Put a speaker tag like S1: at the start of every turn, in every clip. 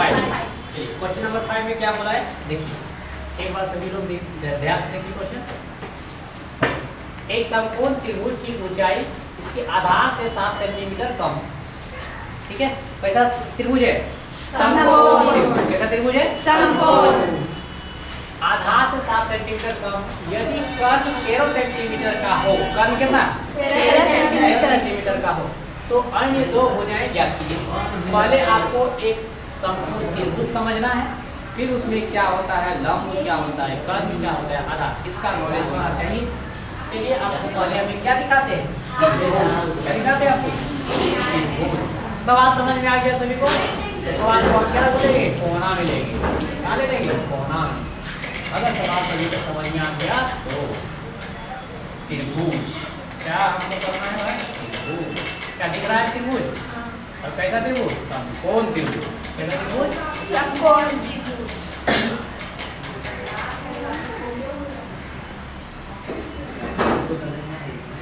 S1: 5। Question number 5 में क्या बोला है देखिए, एक बार सभी लोग ध्यान से देखिए क्वेश्चन। एक समकोण त्रिभुज की ऊंचाई इसके आधार से 7 सेंटीमीटर कम। ठीक है, कैसा त्रिभुज है?
S2: समकोण।
S1: कैसा त्रिभुज है?
S2: समकोण।
S1: आधार से 7 सेंटीमीटर कम। यदि कर्ण 13 सेंटीमीटर का हो, कर्ण कितना?
S2: 13
S1: सेंटीमीटर का हो, तो अन्य दो भुजाएं ज्ञात कीजिए। पहले आपको एक समकोण त्रिभुज समझना है, फिर उसमें क्या होता है लंब, क्या होता है कर्ण, क्या होता है आधार, इसका नॉलेज होना चाहिए। चलिए आपको पहले हमें क्या दिखाते हैं, क्या दिखाते हैं आपको। सवाल समझ में आ गया सभी को? सवाल को क्या बोलेंगे? कोना मिलेंगे। क्या ले लेंगे? कोना। अगर सवाल सभी को समझ में आ गया तो त्रिभुज क्या हमको करना है भाई? त्रिभुज क्या दिख रहा है? त्रिभुज। और कैसा त्रिभुज? समकोण त्रिभुज। कैसा त्रिभुज?
S2: समकोण त्रिभुज।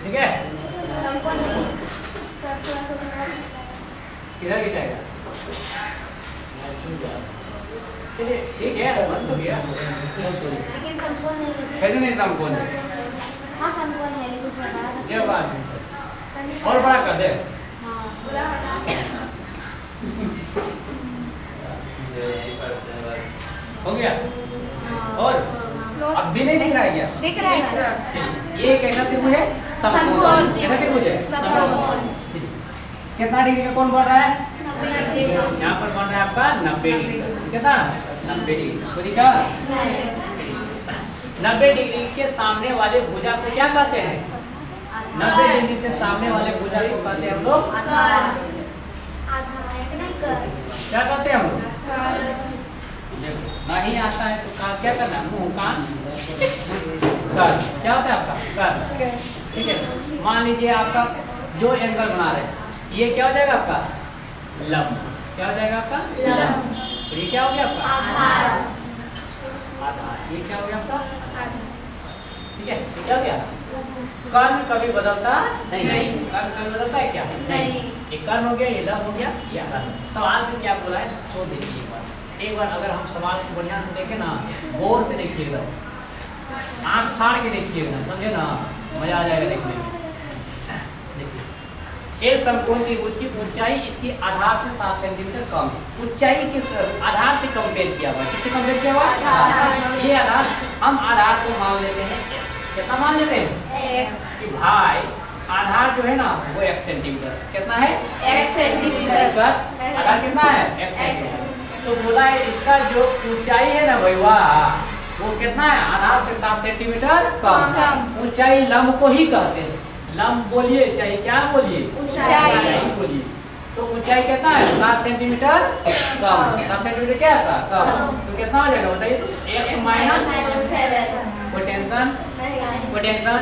S1: ठीक है,
S2: समकोण
S1: किधर की जाएगा? चलिए ठीक है, बन तो गया।
S2: लेकिन समकोण नहीं है।
S1: कैसे नहीं समकोण है?
S2: हाँ समकोण है लेकिन थोड़ा बड़ा है।
S1: ये बात है। और बड़ा कर दे।
S2: हाँ
S1: हो गया। और अब भी नहीं दिख रहा है क्या?
S2: दिख रहा है सर।
S1: ये कैसा त्रिभुज है?
S2: समकोण।
S1: कैसा त्रिभुज है?
S2: समकोण।
S1: कितना डिग्री का कोण बन रहा है?
S2: 90 डिग्री का।
S1: यहाँ पर बन रहा है आपका 90 डिग्री। कितना? 90 डिग्री। तो दिखा 90 डिग्री के सामने वाले भुजा को क्या कहते हैं? 90 डिग्री से सामने वाले भुजा को कहते हैं हम लोग
S2: आधार।
S1: क्या कहते हैं हम लोग? नहीं आता है तो क्या करना है? मुंह कान कर। क्या होता है आपका? कर। ठीक है, मान लीजिए आपका जो एंगल बना रहे हैं ये क्या हो जाएगा आपका? लंब। क्या हो जाएगा आपका?
S2: लंब।
S1: ये क्या हो गया आपका?
S2: आधार।
S1: आधार। ये क्या हो गया आपका? ठीक है, ये क्या हो गया? कर्ण कभी बदलता नहीं। कर्ण कभी बदलता है क्या?
S2: नहीं।
S1: ये कर्ण हो गया, ये लंब हो गया, ये आधार। सवाल में क्या बोला है तो देखिए एक बार अगर हम सवाल को बढ़िया से देखें ना, गौर से देखिएगा, आँख फाड़ के देखिएगा, समझे ना, मजा आ जाएगा देखने में। देखिए एक समकोण त्रिभुज की ऊंचाई इसकी आधार से 7 सेंटीमीटर कम। ऊंचाई किस आधार से कंपेयर किया हुआ? किससे कंपेयर किया हुआ? ये आधार, हम आधार को मान लेते हैं x। कितना मान लेते हैं?
S2: x।
S1: कि भाई आधार जो है ना वो 1 सेंटीमीटर। कितना है?
S2: 1 सेंटीमीटर।
S1: आधार कितना है? 1 सेंटीमीटर। तो बोला है इसका जो ऊंचाई है ना भैया वो कितना है? आधार से 7 सेंटीमीटर कम। ऊंचाई लंब को ही कहते हैं। लंब बोलिए चाहे क्या बोलिए, ऊंचाई बोलिए। तो ऊंचाई कितना है? 7 सेंटीमीटर कम। 7 सेंटीमीटर क्या है? कम। तो कितना हो जाएगा बताइए? x minus 7। कोई टेंशन? कोई टेंशन?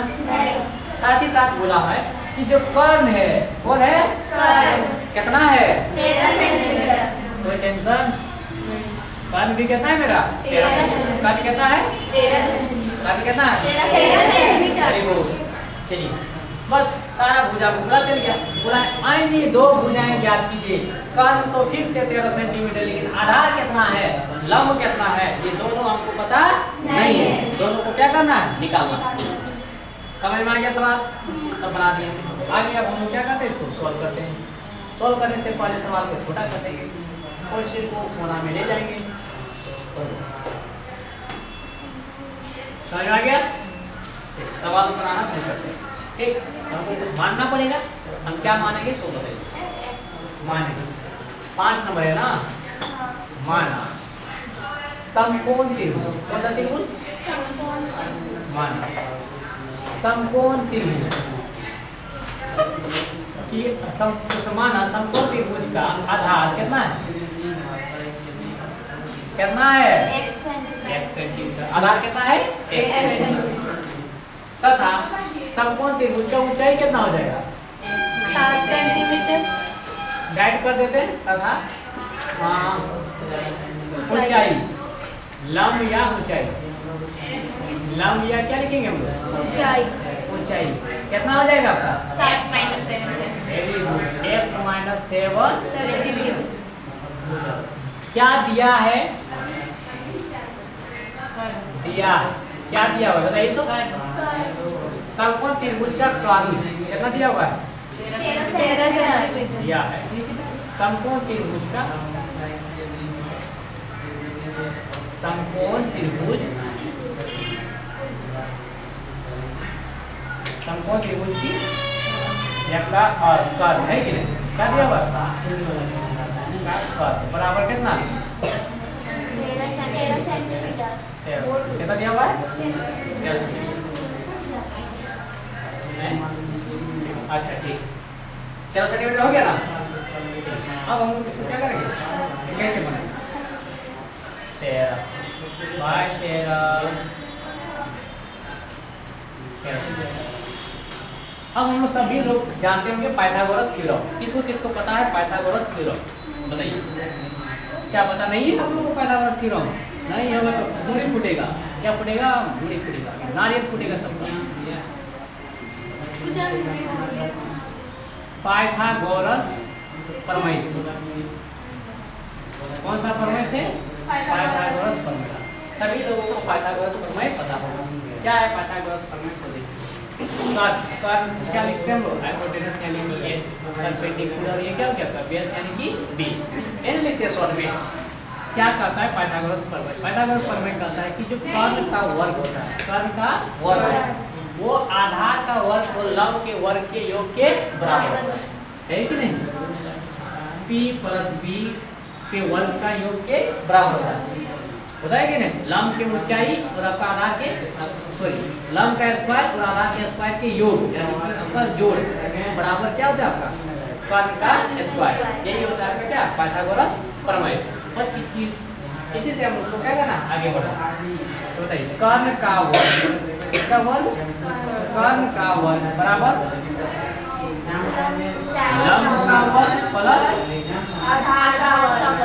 S1: साथ ही साथ बोला है कि जो कर्ण है कौन है? कितना है?
S2: 13 सेंटीमीटर।
S1: कोई टेंशन? कर्ण भी कितना है मेरा? 13 सेंटीमीटर। कर्ण कितना है?
S2: 13 सेंटीमीटर।
S1: कर्ण कितना है?
S2: 13 सेंटीमीटर।
S1: Very good. चलिए बस सारा भुजा को पता चल गया। बोला है अन्य दो भुजाएं ज्ञात कीजिए। कर्ण तो फिक्स है 13 सेंटीमीटर, लेकिन आधार कितना है, लंब कितना है, ये दोनों हमको पता नहीं है। दोनों को क्या करना है? निकालना। समझ में आ गया सवाल? सब बना दिए। आगे अब हम लोग क्या करते हैं? इसको सॉल्व करते हैं। सॉल्व करने से पहले सवाल को छोटा करते हैं, क्वेश्चन को कोना में ले जाएंगे। समझ में आ गया? सवाल बनाना शुरू करते हैं। ठीक, हमको कुछ मानना पड़ेगा। हम क्या मानेंगे सो बताइए। मानेंगे 5 नंबर है ना। माना समकोण त्रिभुज। कौन सा त्रिभुज? माना समकोण त्रिभुज की माना समकोण त्रिभुज का आधार कितना है? कितना है? 1 सेंटीमीटर। आधार कितना है? 1 सेंटीमीटर। तथा समकोण त्रिभुज का ऊंचाई कितना हो जाएगा?
S2: 7 सेंटीमीटर।
S1: डाइट कर देते हैं। तथा ऊंचाई लंब या ऊंचाई, लंब या क्या लिखेंगे हम लोग?
S2: ऊंचाई।
S1: ऊंचाई कितना हो जाएगा आपका?
S2: 7 minus 7
S1: very good. x minus 7
S2: centimetre.
S1: क्या दिया है? दिया क्या दिया हुआ है बताइए तो? समकोण त्रिभुज का कर्ण कितना दिया हुआ है?
S2: 13 सेंटीमीटर
S1: दिया है। समकोण त्रिभुज का समकोण त्रिभुज की का कर्ण है कि नहीं? क्या दिया हुआ कर्ण बराबर कितना?
S2: 13 सेंटीमीटर
S1: कितना दिया हुआ है? 13 अच्छा ठीक 13 सेंटीमीटर हो गया ना। अब हम इसको क्या करेंगे? कैसे बनाएंगे? 13 बाय 13 अब हम लोग सभी लोग जानते होंगे पाइथागोरस थ्योरम। किसको पता है पाइथागोरस थ्योरम? बताइए। क्या पता नहीं है हम लोग को पाइथागोरस थ्योरम? नहीं होगा तो मुड़ी फूटेगा। क्या फूटेगा? मुड़ी फूटेगा, नारियल फूटेगा सबका। पाइथागोरस प्रमेय कौन सा प्रमेय है? पाइथागोरस प्रमेय। सभी लोगों को पाइथागोरस प्रमेय पता होगा। क्या है पाइथागोरस प्रमेय? तो देखिए कर्ण क्या लिखते हैं हम लोग? हाइपोटेनस यानी कि एच, परपेंडिकुलर ये क्या हो गया? बेस यानी कि बी। एन लिखते हैं शॉर्ट में। क्या कहता है पाइथागोरस प्रमेय? पाइथागोरस प्रमेय कहता है कि जो कर्ण का वर्ग होता है, कर्ण का वर्ग वो आधार का वर्ग और लंब के वर्ग के योग के बराबर है कि नहीं? p प्लस b के वर्ग का योग के बराबर होता है कि नहीं? लंब के ऊंचाई और आपका आधार के लंब का स्क्वायर और आधार के स्क्वायर के योग यानी आपका जोड़ बराबर क्या होता है? आपका कर्ण का स्क्वायर। यही होता है क्या? पाइथागोरस प्रमेय। बस इसी से हम लोग को क्या करना? आगे बढ़ना। तो बताइए कर्ण का वर्ग किसका वर्ग? कर्ण का वर्ग बराबर लंब का वर्ग प्लस
S2: आधार का वर्ग।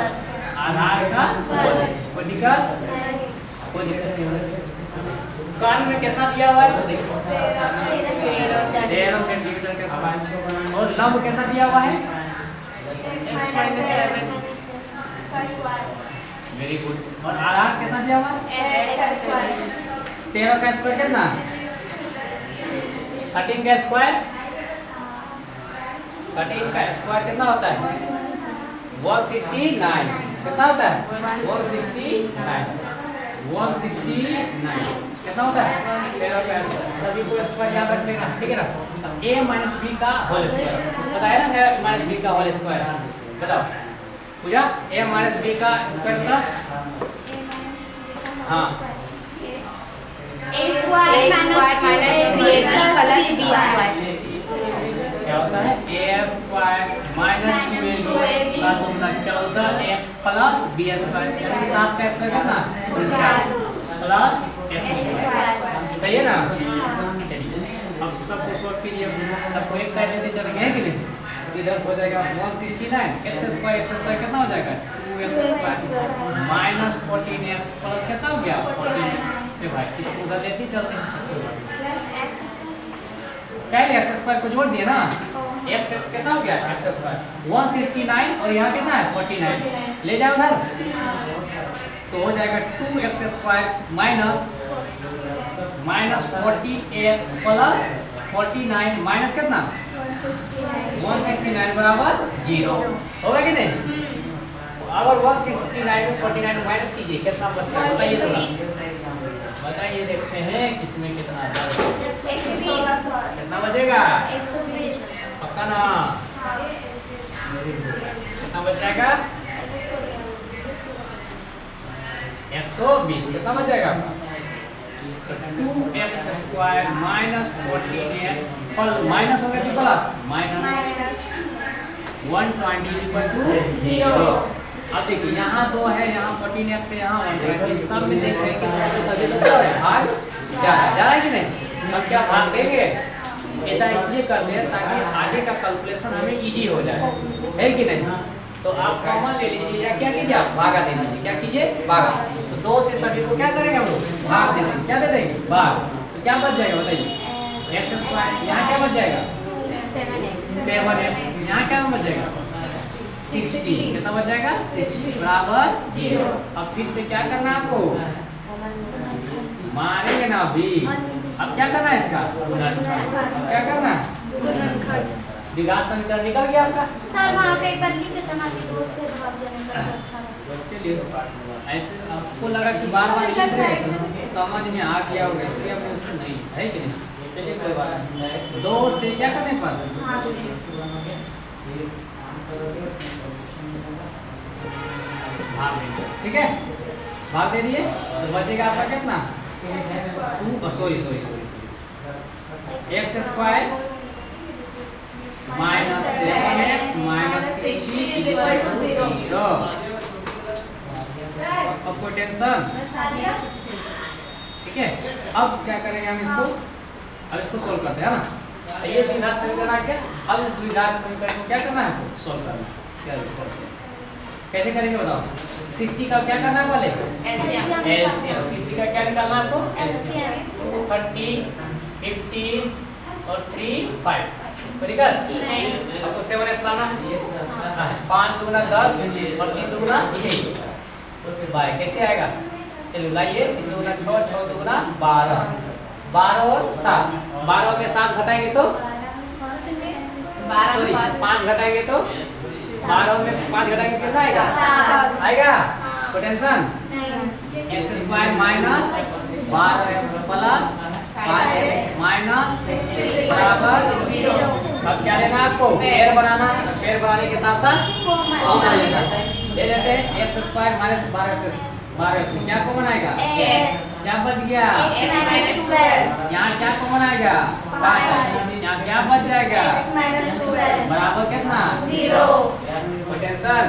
S1: आधार का वर्ग। कोई दिक्कत नहीं होगी। कर्ण में कितना दिया हुआ है? तो देखो 13 सेंटीमीटर के स्क्वायर। और लंब कितना दिया हुआ है? Very good. और आधार कितना दिया हुआ है? 13 का स्क्वायर कितना? 13 का स्क्वायर 13 का स्क्वायर कितना होता है? 169। कितना होता है? 169 कितना होता है? 13 का स्क्वायर। सभी को स्क्वायर याद रख लेना, ठीक है ना? अब a माइनस बी का होल स्क्वायर बताया ना? a माइनस बी का होल स्क्वायर बताओ पूजा। a माइनस बी का स्क्वायर का हाँ
S2: a square minus b plus b square
S1: क्या होता है? a स्क्वायर माइनस 2ab का 14x प्लस b स्क्वायर यानी 7 का स्क्वायर कितना? 49 प्लस x स्क्वायर। सही है ना? चलिए अब सबको सॉल्व कीजिए। सबको एक साइड लेते चलेंगे है कि नहीं? इधर हो जाएगा 169 x स्क्वायर कितना हो जाएगा? 2x square minus 14x plus कितना हो गया? 14। भाई इसको उधर लेते चलते हैं। पहले x स्क्वायर को जोड़ दिए ना। x कितना हो गया? x स्क्वायर 169 और यहाँ कितना है? 49 ले जाओ उधर तो हो जाएगा 2x square minus 40x plus 49 minus कितना? 169 बराबर 0 होगा कि नहीं? अगर 169 को 49 माइनस कीजिए कितना बचता है? बताइए थोड़ा बताइए। देखते हैं किसमें कितना कितना बचेगा?
S2: 120
S1: पक्का ना? कितना बच जाएगा? 120 कितना बच जाएगा? 2x square minus 14x minus हो गया कि प्लस? Minus 120 equal to 0। अब देखिए यहाँ 2 है, यहाँ 14x है, यहाँ 120 सब में देख रहे हैं कि सभी लोग भाग जा रहा है कि नहीं? अब क्या भाग देंगे? ऐसा इसलिए करते हैं ताकि आगे का कैलकुलेशन हमें इजी हो जाए, है कि नहीं? तो आप कॉमन ले लीजिए या क्या कीजिए? आप भागा दे दीजिए। क्या कीजिए? भागा। तो 2 से सभी को क्या करेंगे हम लोग? भाग दे देंगे। क्या दे देंगे? भाग। तो क्या बच जाएगा बताइए? x स्क्वायर यहाँ क्या बच जाएगा? 7x। यहाँ क्या बच जाएगा? 60। कितना बच जाएगा 60 बराबर 0। अब फिर से क्या करना है आपको, मारेंगे ना अभी। अब क्या करना है इसका गुणनखंड। अब क्या करना है, द्विघात समीकरण निकल गया आपका।
S2: सर वहाँ पे एक बार लिख देता ना कि 2 से भाग देने पर तो अच्छा लगता।
S1: चलिए ऐसे आपको लगा कि बार बार लिख रहे हैं तो समझ में आ गया होगा, इसलिए हमने उसको नहीं है कि नहीं। चलिए कोई बात नहीं, 2 से क्या करने पर भाग देंगे, ठीक है। भाग दे दिए तो बचेगा आपका कितना, sorry x square minus 7x minus 60 0। अब कोई टेंशन, ठीक है। अब क्या करेंगे हम इसको, अब इसको सोल्व करते हैं ना। ये द्विघात समीकरण आ गया। अब इस द्विघात समीकरण को क्या करना है, सोल्व करना है। कैसे करेंगे बताओ। 60 का क्या करना है पहले, एलसीएम। 60 का क्या निकालना है आपको, एलसीएम। 2 30 15 और 3 5। ठीक है, आपको 7x लाना है। 5 दूना 10 और 3 दूना 6 बाय कैसे आएगा, चलिए लाइए। 3 दूना 6, 6 दूना 12, 12 और 7, 12 में 7 घटाएंगे तो 5 घटाएंगे तो 12 में 5 घटाएंगे कितना आएगा, आएगा। कोई tension, x square minus 12x plus 5x minus 60 बराबर 0। अब क्या लेना आपको, पेड़ बनाना है। पेड़ बनाने के साथ साथ कॉमन लेना है। ले लेते हैं x स्क्वायर माइनस 12x क्या कॉमन आएगा, क्या बच गया, यहाँ क्या कॉमन आएगा 5, यहाँ क्या बच जाएगा बराबर कितना 0। टेंशन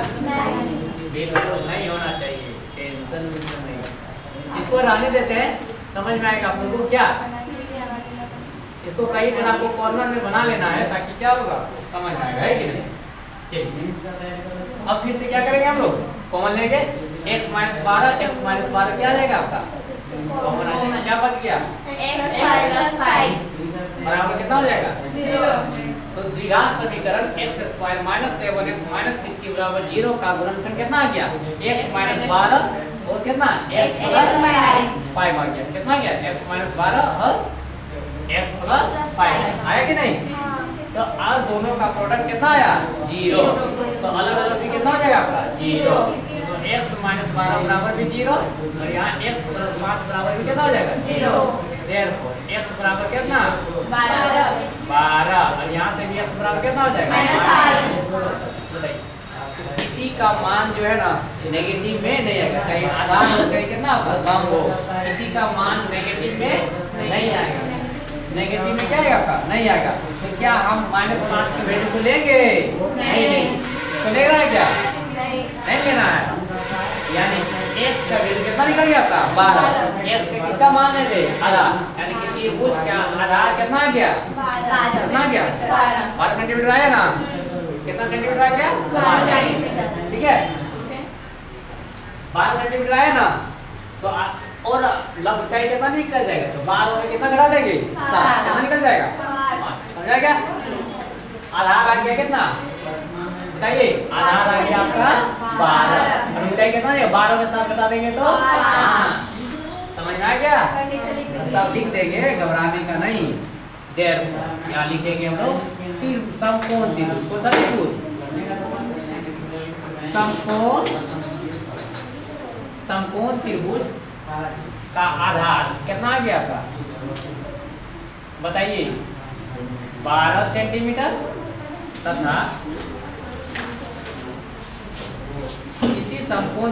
S1: बिल्कुल नहीं होना चाहिए, टेंशन बिल्कुल नहीं। इसको रहने देते हैं, समझ में आएगा आप लोगों को क्या। इसको कई तरह को कॉर्नर में बना लेना है ताकि क्या होगा, समझ में आएगा, है कि नहीं। ठीक, अब फिर से क्या करेंगे हम लोग, कॉमन लेंगे। x माइनस 12 क्या आ जाएगा आपका, कॉमन आ जाएगा। क्या बच गया,
S2: x + 5
S1: बराबर कितना हो जाएगा
S2: 0।
S1: तो द्विघात समीकरण x square minus 7x minus 60 बराबर 0 का गुणनखंड कितना आ गया, x माइनस 12 और कितना x प्लस 5 आ गया। कितना आ गया, x माइनस 12 और x प्लस 5 आया कि नहीं। तो आज दोनों का प्रोडक्ट कितना आया 0। तो अलग अलग भी कितना हो जाएगा आपका 0। तो x माइनस 12 बराबर भी 0 और यहाँ x प्लस 5 बराबर भी कितना हो जाएगा 0। Therefore x बराबर कितना 12 और यहाँ से भी x बराबर कितना हो जाएगा। इसी का मान जो है ना नेगेटिव में नहीं आएगा, चाहे आधार हो चाहे कितना लंब हो, इसी का मान नेगेटिव में नहीं आएगा। नेगेटिव में क्या आएगा आपका, नहीं आएगा। तो क्या हम -5 की वैल्यू को लेंगे, नहीं तो लेना है क्या, नहीं लेना है। यानी x का वैल्यू कितना निकल गया आपका 12। x का किसका मान है थे आधार, यानी कि त्रिभुज का आधार कितना आ गया, कितना आ गया 12 सेंटीमीटर आया ना। कितना सेंटीमीटर आ गया 12, ठीक है 12 सेंटीमीटर आया ना। तो और लंब ऊंचाई कितना निकल जाएगा, तो 12 में कितना घटा देंगे 7, कितना निकल जाएगा 5। समझ गया। आधार आ गया कितना बताइए, आधार आ गया आपका 12 और ऊंचाई कितना है 12 में 7 घटा देंगे तो 5। समझ में आ गया, सब लिख देंगे, घबराने का नहीं। देर यहाँ लिखेंगे हम लोग समकोण त्रिभुज, कौन सा त्रिभुज, समकोण त्रिभुज का आधार कितना आ गया आपका बताइए 12 सेंटीमीटर तथा इसी समकोण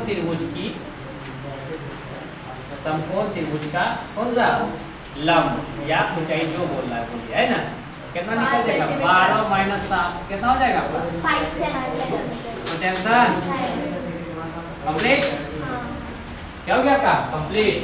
S1: त्रिभुज का कौन सा लंब या ऊंचाई जो बोल रहा है बोलिए, है ना। कितना निकल जाएगा 12 माइनस 7 कितना हो जाएगा आपका
S2: 5 से आ जाएगा।
S1: टेंशन कंप्लीट, क्या हो गया आपका कंप्लीट।